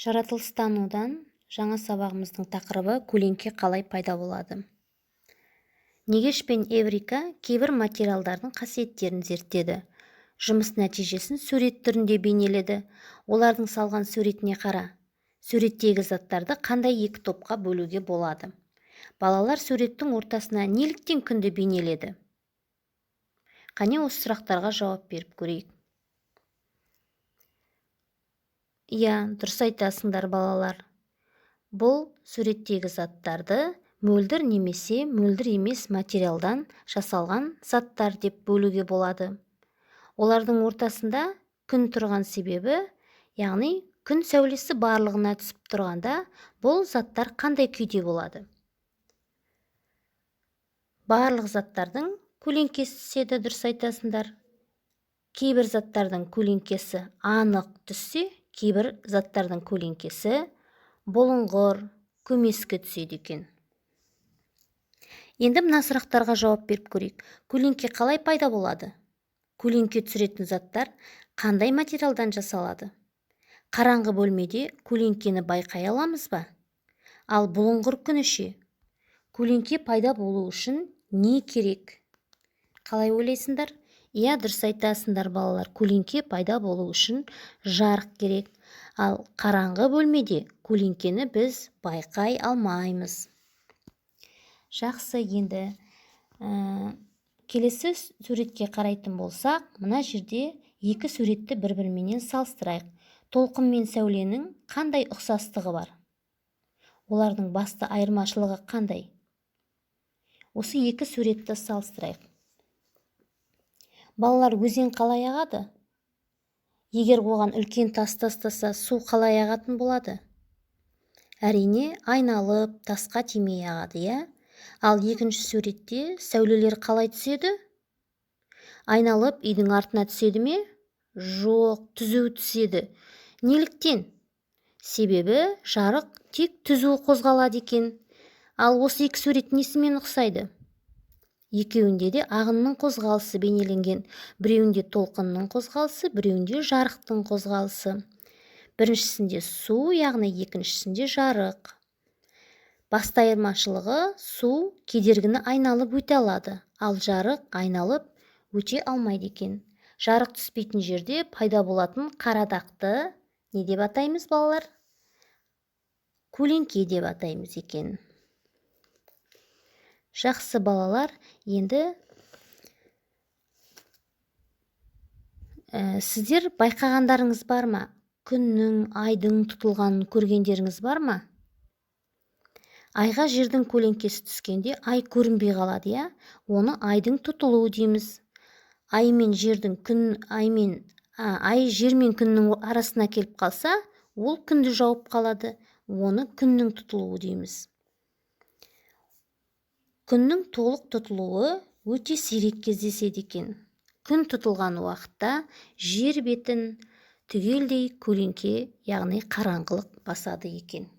Жаратылыстанудан жаңа сабағымыздың тақырыбы көлеңке қалай пайда болады. Негеш пен Эврика кейбір материалдардың қасиеттерін зерттеді. Жұмыс нәтижесін сурет түрінде бейнеледі. Олардың салған суретіне қара. Суреттегі заттарды қандай екі топқа бөлуге болады. Балалар суреттің ортасына неліктен күнді бейнеледі? Қане осы сұрақтарға жауап беріп көрейік. Дұрыс айтасыңдар балалар. Бұл суреттегі заттарды мөлдір немесе мөлдір емес материалдан жасалған заттар деп бөлуге болады. Олардың ортасында күн тұрған себебі, яғни күн сәулесі барлығына түсіп тұрғанда, бұл заттар қандай күйде болады? Барлық заттардың көлеңкесі түседі, дұрыс айтасыңдар. Кейбір заттардың көлеңкесі анық түссе, кейбір заттардың көлеңкесі бұлыңғыр, көмескі түседі екен. Енді мына сұрақтарға жауап беріп көрейік. Көлеңке қалай пайда болады? Көлеңке түсіретін заттар қандай материалдан жасалады? Қараңғы бөлмеде көлеңкені байқай аламыз ба? Ал бұлыңғыр күніше көлеңке пайда болу үшін не керек? Қалай ойлайсыңдар? Дұрыс айтасыңдар балалар, көлеңке пайда болу үшін жарық керек. Ал қараңғы бөлмеде көлеңкені біз байқай алмаймыз. Жақсы, енді келесі суретке қарайтын болсақ, мына жерде екі суретті бір-бірімен салыстырайық. Толқын мен сәуленің қандай ұқсастығы бар? Олардың басты айырмашылығы қандай? Осы екі суретті салыстырайық. Балалар, өзен қалай ағады? Егер оған үлкен тас тастаса, су қалай ағатын болады? Әрине, айналып, тасқа тимей ағады, Ал екінші суретте сәулелер қалай түседі? Айналып, үйдің артына түседі ме? Жоқ, түзу түседі. Неліктен? Себебі жарық тек түзу қозғалады екен. Ал осы екі сурет несімен ұқсайды? Екеуінде де ағынның қозғалысы бейнеленген. Біреуінде толқынның қозғалысы, біреуінде жарықтың қозғалысы. Біріншісінде су, яғни екіншісінде жарық. Басты айырмашылығы су кедергіні айналып өте алады, ал жарық айналып өте алмайды екен. Жарық түспейтін жерде пайда болатын қара дақты не деп атаймыз балалар? Көлеңке деп атаймыз екен. Жақсы балалар, енді сіздер байқағандарыңыз бар ма? Күннің, айдың тұтылғанын көргендеріңіз бар ма? Айға жердің көлеңкесі түскенде ай көрінбей қалады, Оны айдың тұтылуы дейміз. Ай жер мен күннің арасына келіп қалса, ол күнді жауып қалады. Оны күннің тұтылуы дейміз. Күннің толық тұтылуы өте сирек кездеседі екен. Күн тұтылған уақытта жер бетін түгелдей көлеңке, яғни қараңғылық басады екен.